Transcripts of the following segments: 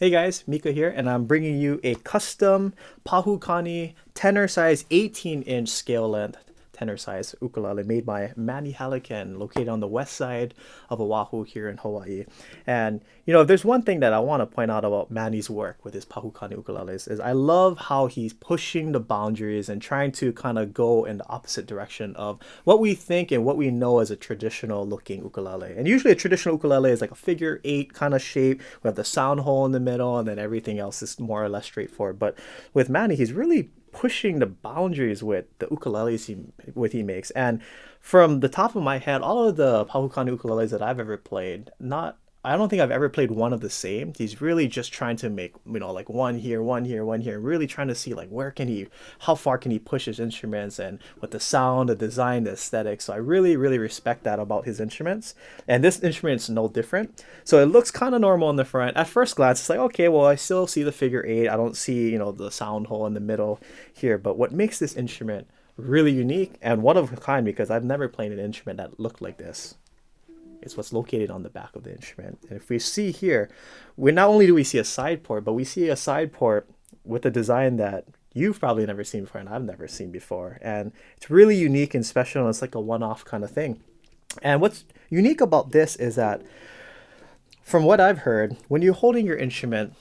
Hey guys, Mika here, and I'm bringing you a custom Pahu Kani tenor size 18-inch scale length tenor size ukulele made by Manny Hallican, located on the west side of Oahu here in Hawaii. And if there's one thing that I want to point out about Manny's work with his Pahu Kani ukuleles is I love how he's pushing the boundaries and trying to kind of go in the opposite direction of what we think and what we know as a traditional looking ukulele. And usually a traditional ukulele is like a figure eight kind of shape. We have the sound hole in the middle, and then everything else is more or less straightforward. But with Manny, he's really pushing the boundaries with the ukuleles he makes. And from the top of my head, all of the Pahu Kani ukuleles that I've ever played, not I don't think I've ever played one of the same. He's really just trying to make, like one here, one here, one here, really trying to see like how far can he push his instruments and with the sound, the design, the aesthetic. So I really, really respect that about his instruments. And this instrument is no different. So it looks kind of normal in the front. At first glance, it's like, okay, well, I still see the figure eight. I don't see, the sound hole in the middle here. But what makes this instrument really unique and one of a kind, because I've never played an instrument that looked like this, is what's located on the back of the instrument. And if we see here, we not only do we see a side port, but we see a side port with a design that you've probably never seen before and I've never seen before. And it's really unique and special, and it's like a one-off kind of thing. And what's unique about this is that from what I've heard, when you're holding your instrument,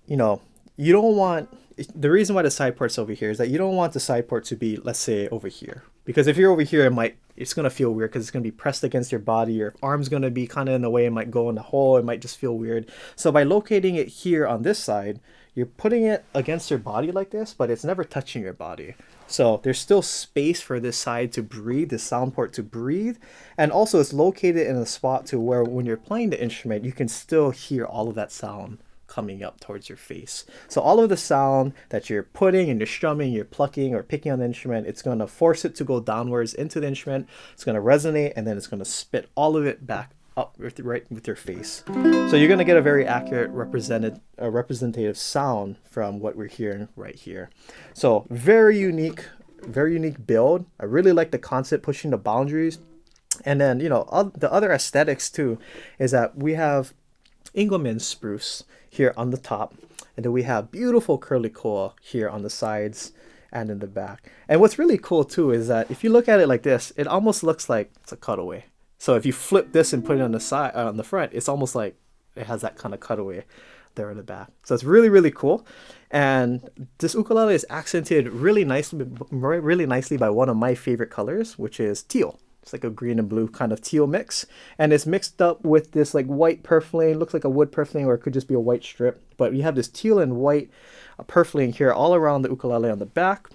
you don't want the reason why the side port's over here is that you don't want the side port to be, let's say, over here. Because if you're over here, it's gonna feel weird because it's gonna be pressed against your body. Your arm's gonna be kind of in the way. It might go in the hole. It might just feel weird. So by locating it here on this side, you're putting it against your body like this, but it's never touching your body. So there's still space for this side to breathe, this sound port to breathe. And also it's located in a spot to where when you're playing the instrument, you can still hear all of that sound coming up towards your face. So all of the sound that you're putting and you're strumming, you're plucking or picking on the instrument, it's going to force it to go downwards into the instrument. It's going to resonate, and then it's going to spit all of it back up right with your face. So you're going to get a very accurate representative sound from what we're hearing right here. So very unique build. I really like the concept, pushing the boundaries. And then, the other aesthetics too is that we have Engelmann spruce here on the top, and then we have beautiful curly koa here on the sides and in the back. And what's really cool too is that if you look at it like this, it almost looks like it's a cutaway. So if you flip this and put it on the side, on the front, it's almost like it has that kind of cutaway there in the back. So it's really, really cool. And this ukulele is accented really nicely by one of my favorite colors, which is teal. It's like a green and blue kind of teal mix. And it's mixed up with this like white purfling. Looks like a wood purfling, or it could just be a white strip. But you have this teal and white purfling here all around the ukulele on the back.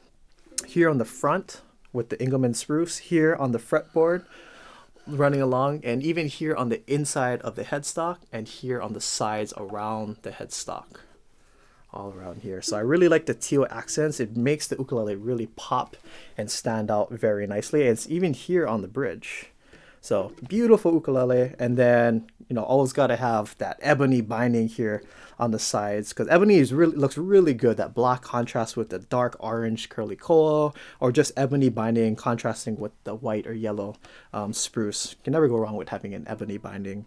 Here on the front with the Engelmann spruce. Here on the fretboard running along. And even here on the inside of the headstock. And here on the sides around the headstock. All around here. So I really like the teal accents. It makes the ukulele really pop and stand out very nicely. And it's even here on the bridge. So beautiful ukulele. And then, always got to have that ebony binding here on the sides, because ebony looks really good. That black contrast with the dark orange curly koa, or just ebony binding contrasting with the white or yellow spruce. You can never go wrong with having an ebony binding.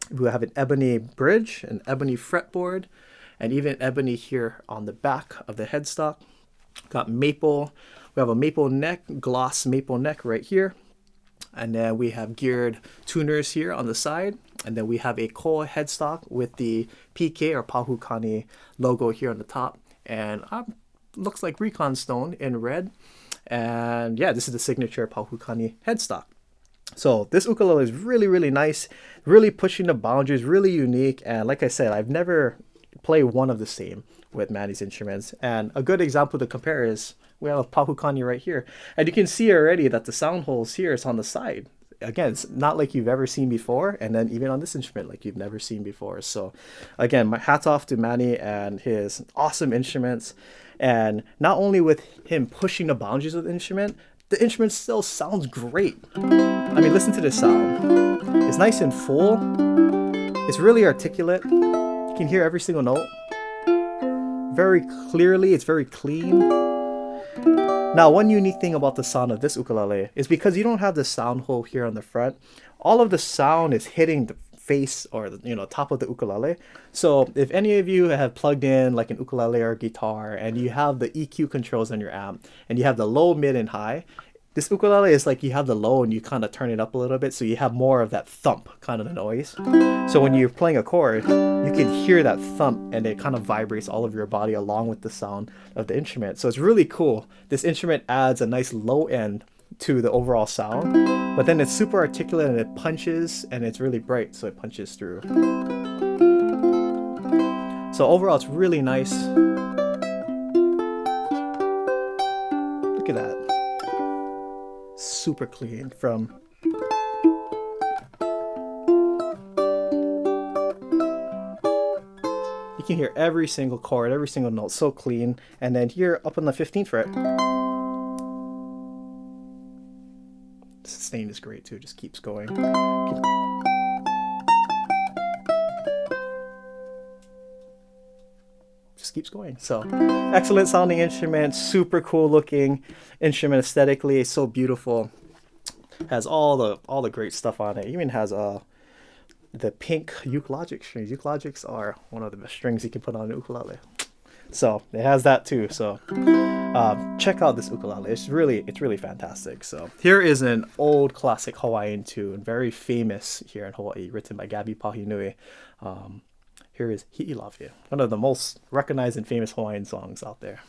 We have an ebony bridge, an ebony fretboard, and even ebony here on the back of the headstock. Got maple. We have a maple neck, gloss maple neck right here. And then we have geared tuners here on the side. And then we have a koa headstock with the PK or Pahu Kani logo here on the top. And looks like recon stone in red. And yeah, this is the signature Pahu Kani headstock. So this ukulele is really, really nice. Really pushing the boundaries, really unique. And like I said, I've never play one of the same with Manny's instruments. And a good example to compare is we have a Pahu Kani right here. And you can see already that the sound holes here is on the side. Again, it's not like you've ever seen before. And then even on this instrument, like you've never seen before. So again, my hats off to Manny and his awesome instruments. And not only with him pushing the boundaries of the instrument still sounds great. I mean, listen to this sound. It's nice and full. It's really articulate. You can hear every single note very clearly. It's very clean. Now, one unique thing about the sound of this ukulele is because you don't have the sound hole here on the front, all of the sound is hitting face or the top of the ukulele. So if any of you have plugged in like an ukulele or guitar and you have the EQ controls on your amp and you have the low, mid, and high, this ukulele is like you have the low and you kind of turn it up a little bit so you have more of that thump kind of noise. So when you're playing a chord, you can hear that thump and it kind of vibrates all of your body along with the sound of the instrument. So it's really cool. This instrument adds a nice low end to the overall sound, but then it's super articulate and it punches and it's really bright, so it punches through. So overall it's really nice. Look at that. Super clean from you can hear every single chord, every single note, so clean. And then here up on the 15th fret, sustain is great too, just keeps going. Just keeps going. So excellent sounding instrument, super cool looking instrument aesthetically, it's so beautiful. Has all the great stuff on it. It even has the pink Ukelogic strings. Ukelogics are one of the best strings you can put on an ukulele. So it has that too. So check out this ukulele. It's really fantastic. So here is an old classic Hawaiian tune, very famous here in Hawaii, written by Gabby Pahinui. Here is Hi'ilawe, one of the most recognized and famous Hawaiian songs out there.